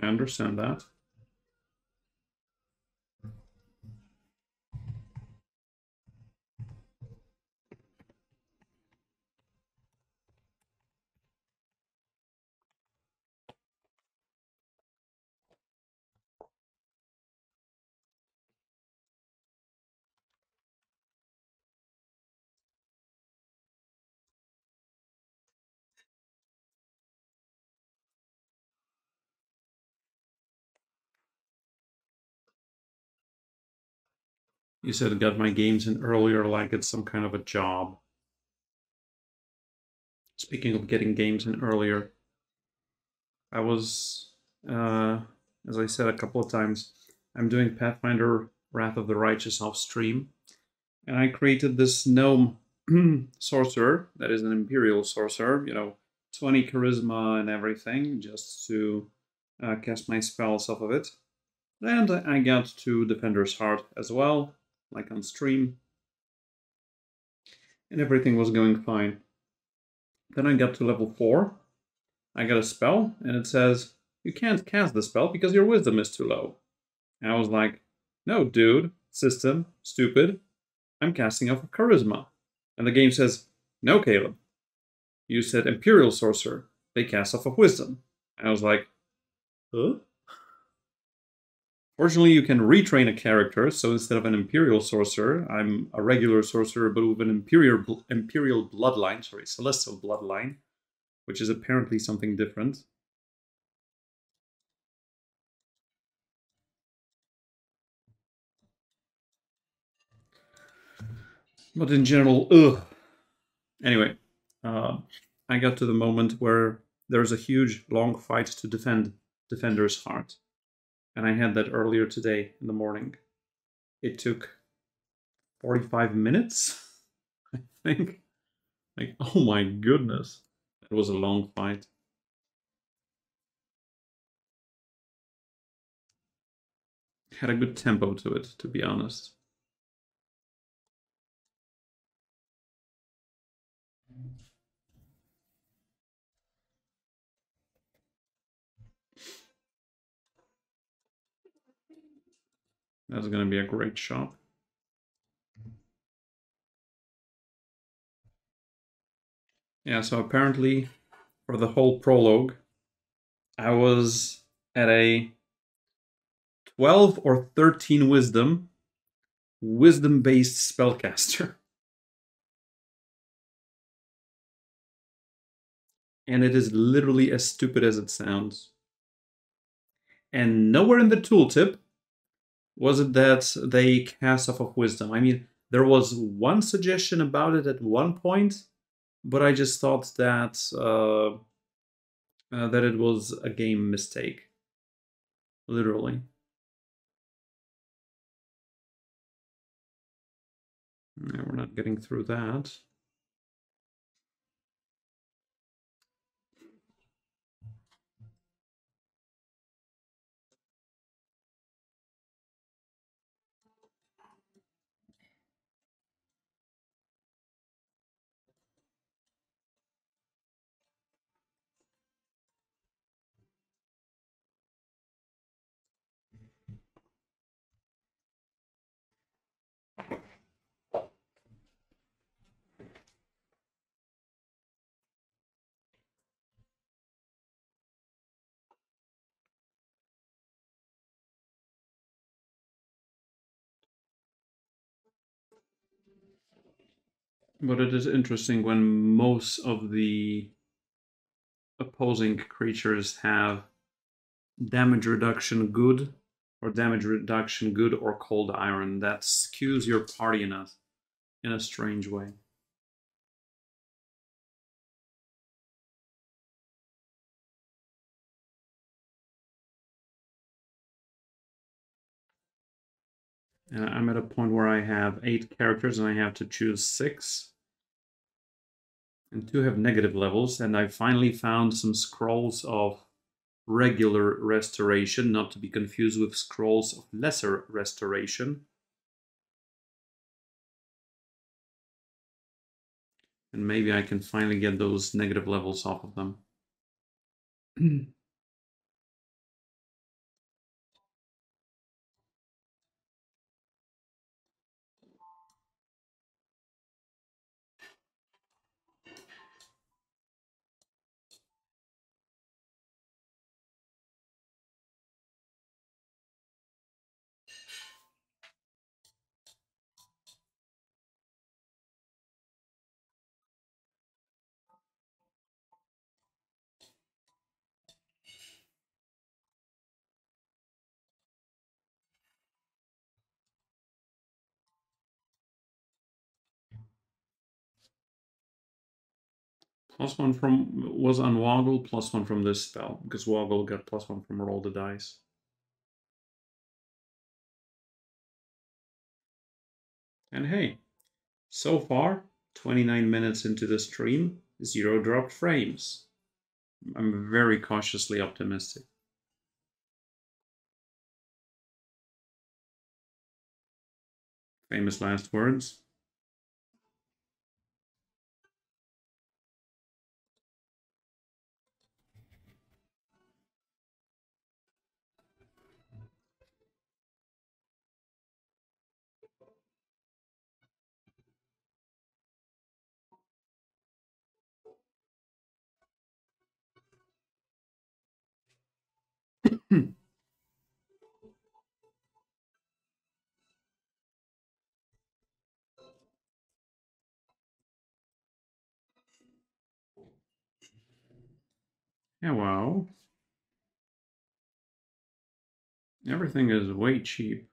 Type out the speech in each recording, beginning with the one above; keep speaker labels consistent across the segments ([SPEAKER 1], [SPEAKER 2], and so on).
[SPEAKER 1] I understand that. You said got my games in earlier like it's some kind of a job. Speaking of getting games in earlier, I was, uh, as I said a couple of times, I'm doing Pathfinder Wrath of the Righteous off stream, and I created this gnome sorcerer that is an imperial sorcerer, 20 charisma and everything, just to cast my spells off of it. And I got to Defender's Heart as well, like on stream, and everything was going fine. Then I got to level 4. I got a spell, and it says, you can't cast the spell because your wisdom is too low. And I was like, no, dude, system, stupid. I'm casting off of charisma. And the game says, no, Caleb. You said Imperial Sorcerer. They cast off of wisdom. And I was like, huh? Fortunately, you can retrain a character, so instead of an Imperial Sorcerer, I'm a regular Sorcerer, but with an Imperial bloodline, Celestial bloodline, which is apparently something different. But in general, ugh. Anyway, I got to the moment where there's a huge, long fight to defend Defender's Heart. And I had that earlier today in the morning. It took 45 minutes, I think. Like, oh my goodness. It was a long fight. Had a good tempo to it, to be honest. That's going to be a great shop. Yeah, so apparently for the whole prologue, I was at a 12 or 13 wisdom-based spellcaster. And it is literally as stupid as it sounds. And nowhere in the tooltip was it that they cast off of wisdom. I mean, there was one suggestion about it at one point, but I just thought that that it was a game mistake, literally. Yeah, we're not getting through that. But it is interesting when most of the opposing creatures have damage reduction good or damage reduction good or cold iron. That skews your party in a strange way. I'm at a point where I have 8 characters and I have to choose 6. And 2 have negative levels, and I finally found some scrolls of regular restoration, not to be confused with scrolls of lesser restoration. And maybe I can finally get those negative levels off of them. +1 from was on Woggle, +1 from this spell, because Woggle got +1 from roll the dice. And hey, so far, 29 minutes into the stream, 0 dropped frames. I'm very cautiously optimistic. Famous last words. Yeah, wow. Everything is way cheap.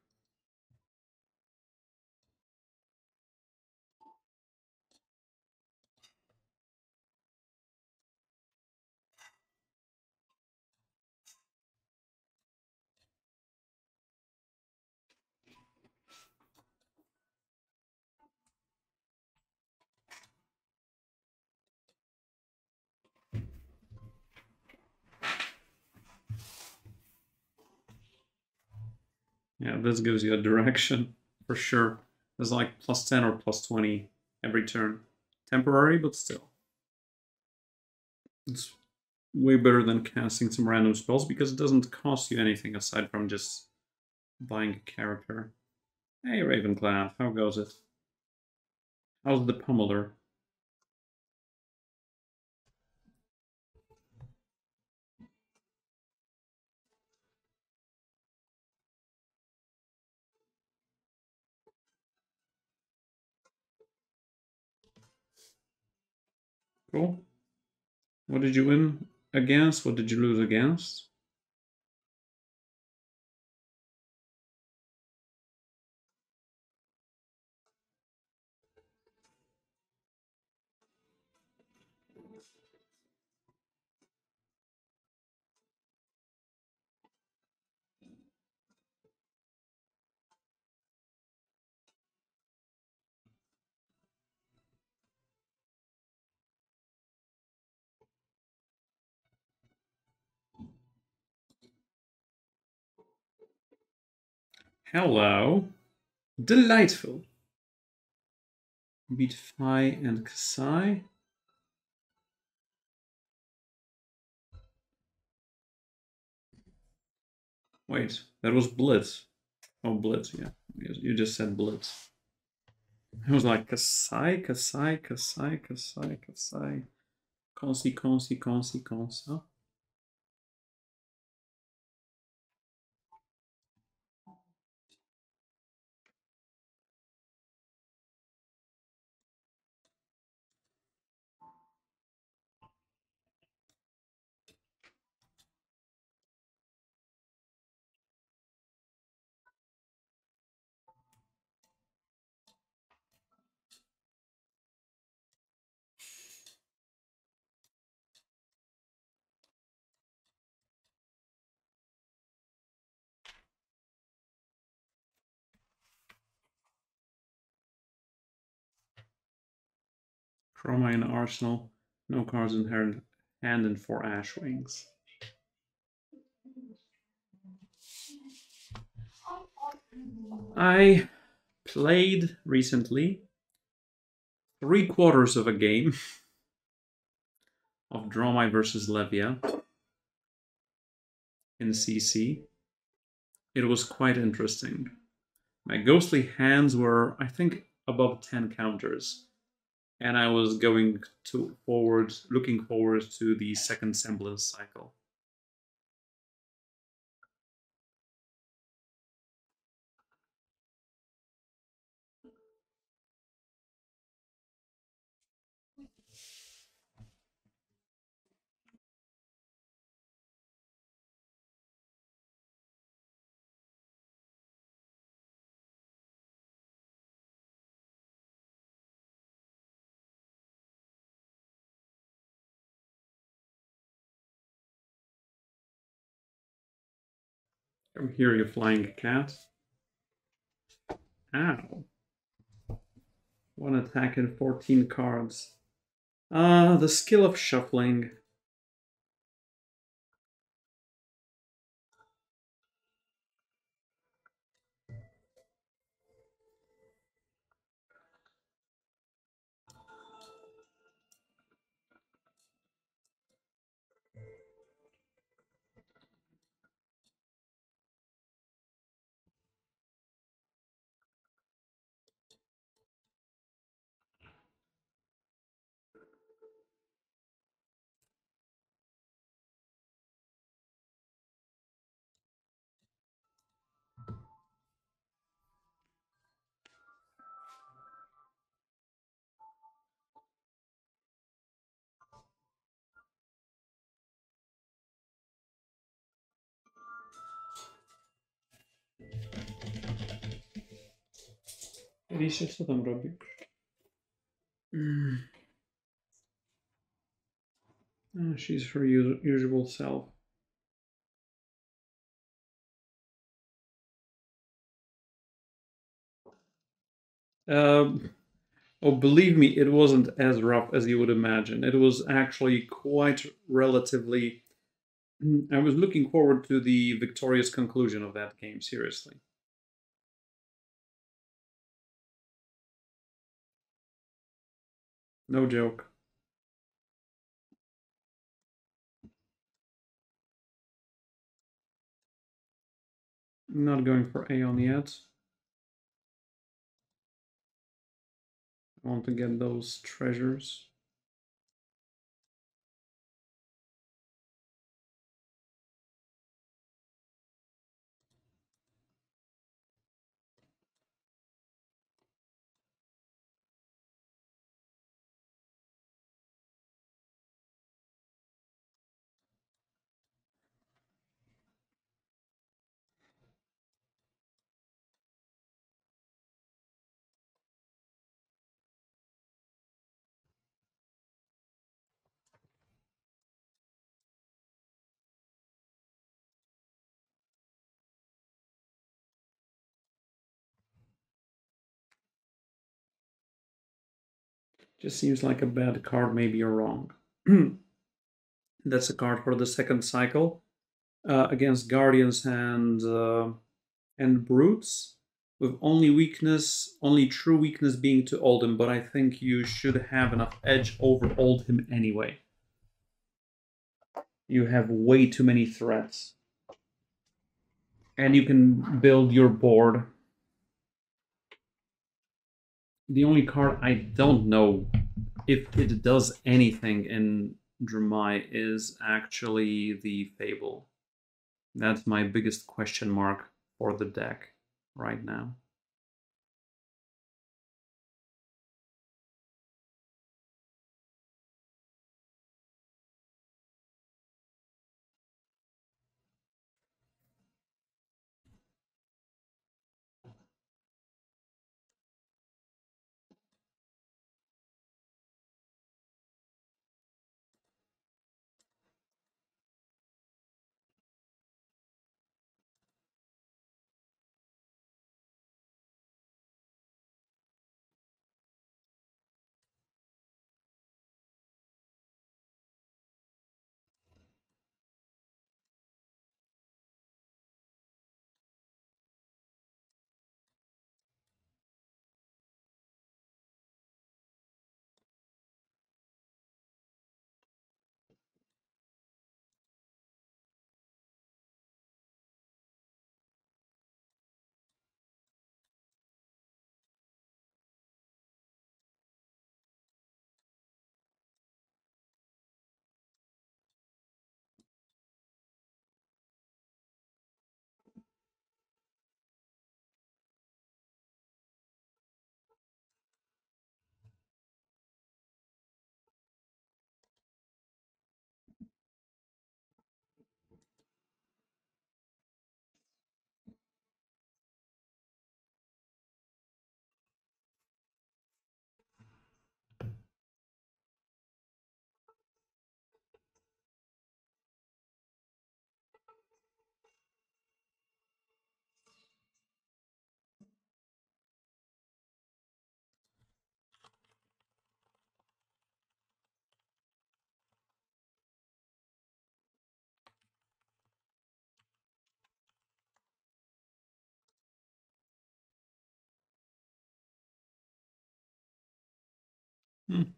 [SPEAKER 1] Yeah, this gives you a direction, for sure. There's like +10 or +20 every turn. Temporary, but still. It's way better than casting some random spells because it doesn't cost you anything aside from just buying a character. Hey, Ravenclaw, how goes it? How's the pummeler? Cool. What did you win against? What did you lose against? Hello. Delightful. Beat Fi and Kasai. Wait, that was Blitz. Oh, Blitz, yeah. You just said Blitz. It was like Kasai, Kasai, Kasai, Kasai, Kasai. Consi. Chroma in Arsenal. No cards in hand and 4 Ash Wings. I played recently 3/4 of a game of Dromai versus Levia in CC. It was quite interesting. My ghostly hands were, I think, above 10 counters, and I was looking forward to the second semblance cycle. Come here, you flying cat. Ow. One attack and 14 cards. The skill of shuffling. Alicia, co tam robisz? She's her usual self. Oh, believe me, it wasn't as rough as you would imagine. It was actually quite relatively. I was looking forward to the victorious conclusion of that game, seriously. No joke. Not going for Aeon yet. I want to get those treasures. Just seems like a bad card, maybe you're wrong. That's a card for the second cycle against Guardians and Brutes, with only true weakness being to Oldhim, but I think you should have enough edge over Oldhim anyway. You have way too many threats. And you can build your board. The only card I don't know if it does anything in Drumai is actually the Fable. That's my biggest question mark for the deck right now.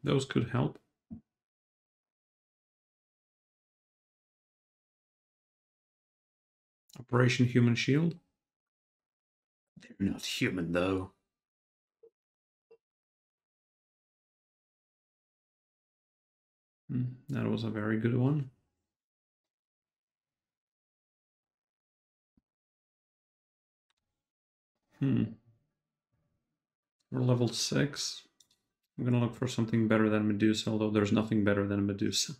[SPEAKER 1] Those could help. Operation Human Shield. They're not human, though. That was a very good one. We're level 6. I'm gonna look for something better than Medusa, although there's nothing better than Medusa.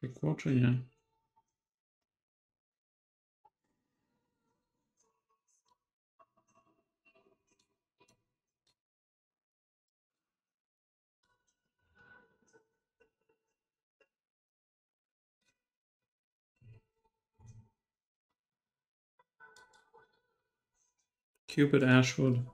[SPEAKER 1] Pick watcher, yeah. Cupid, Ashwood.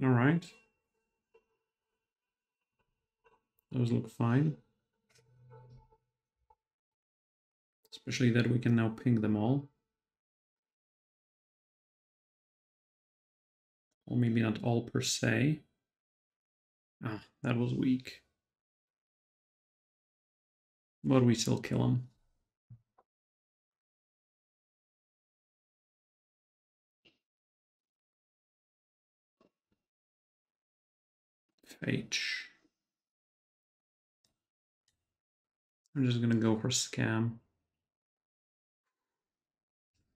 [SPEAKER 1] All right. Those look fine. Especially that we can now ping them all. Or maybe not all per se. Ah, that was weak. But we still kill them. H. I'm just gonna go for scam.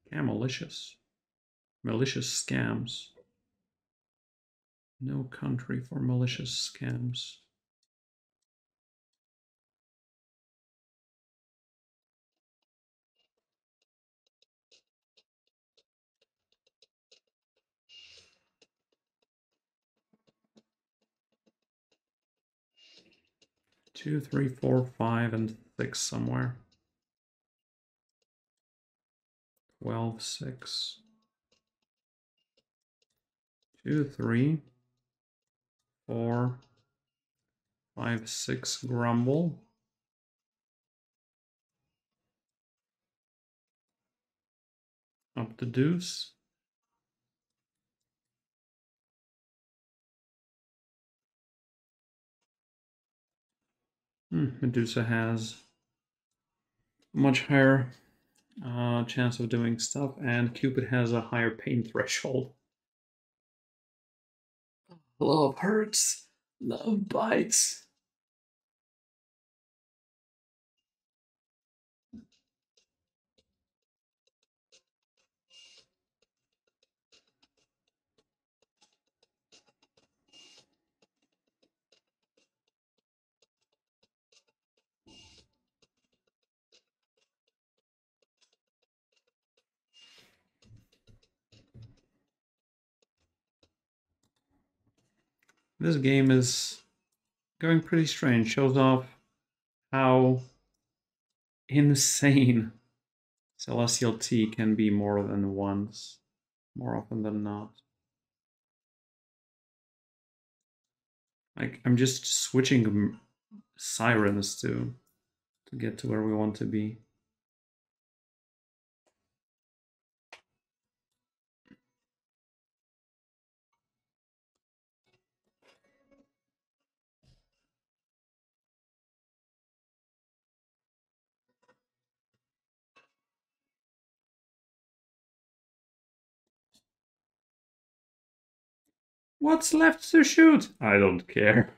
[SPEAKER 1] Yeah, malicious. Malicious scams. No country for malicious scams. Two, three, four, 5, and 6 somewhere. 12, 6. 2, 3, 4, 5, 6. Grumble. Up the deuce. Medusa has a much higher chance of doing stuff, and Cupid has a higher pain threshold. Love hurts. Love bites. This game is going pretty strange. Shows off how insane Celestial Tea can be more than once, more often than not. Like, I'm just switching sirens to get to where we want to be. What's left to shoot? I don't care.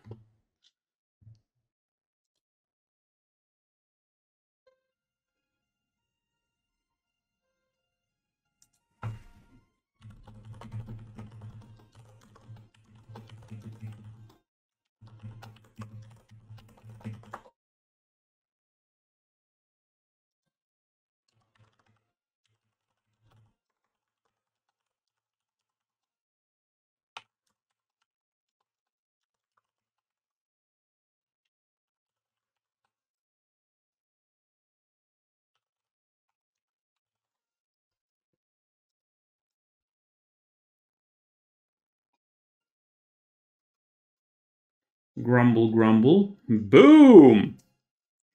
[SPEAKER 1] Grumble, grumble. Boom!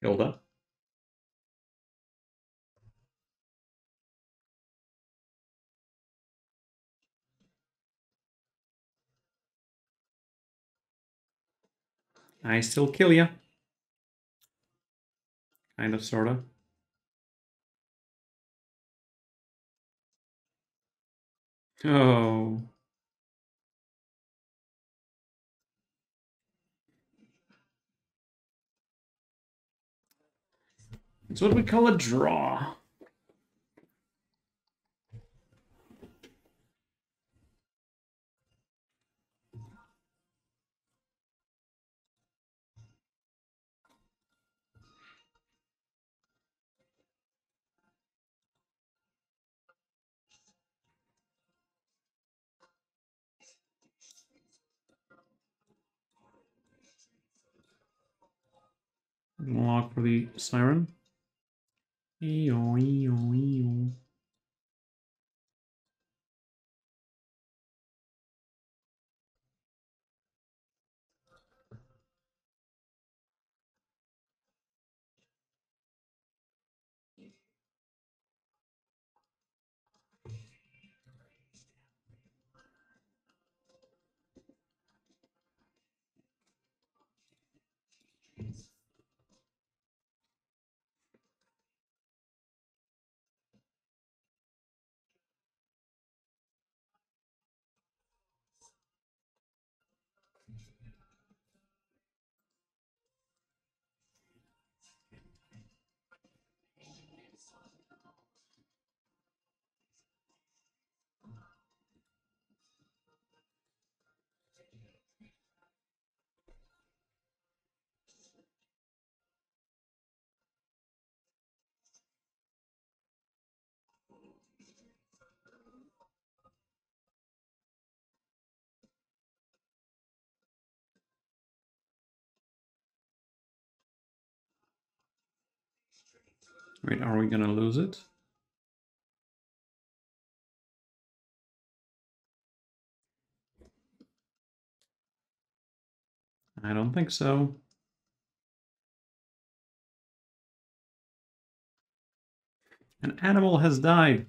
[SPEAKER 1] Hilda. I still kill ya. Kind of, sorta. Oh. It's what we call a draw. Lock for the siren. Eeo, eeo, eeo. Wait, are we gonna lose it? I don't think so. An animal has died.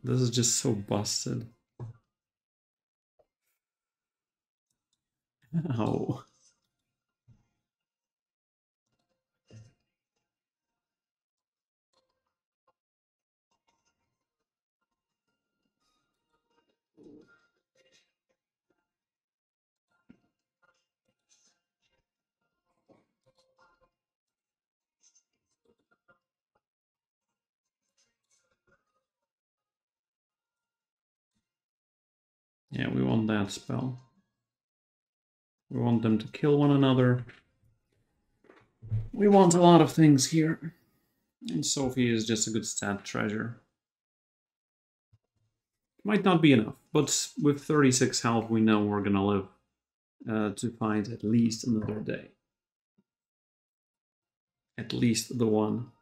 [SPEAKER 1] This is just so busted. Ow. Yeah, we want that spell. We want them to kill one another. We want a lot of things here. And Sophie is just a good stat treasure. Might not be enough, but with 36 health, we know we're gonna live to find at least another day. At least the one.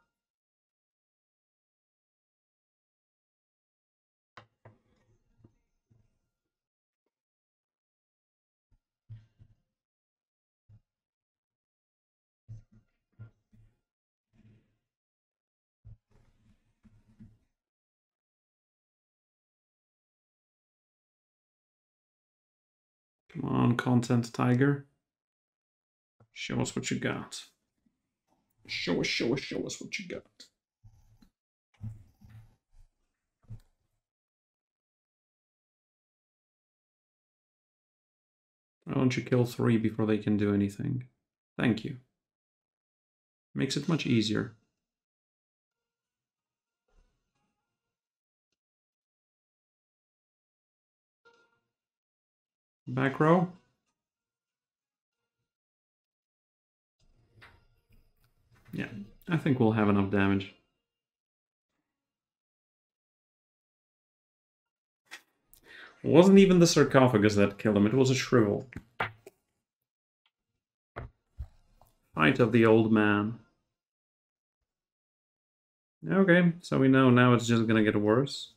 [SPEAKER 1] Come on, content tiger. Show us what you got. Show us what you got. Why don't you kill 3 before they can do anything? Thank you. Makes it much easier. Back row. Yeah, I think we'll have enough damage. It wasn't even the sarcophagus that killed him, it was a shrivel. Fight of the old man. Okay, so we know now it's just gonna get worse.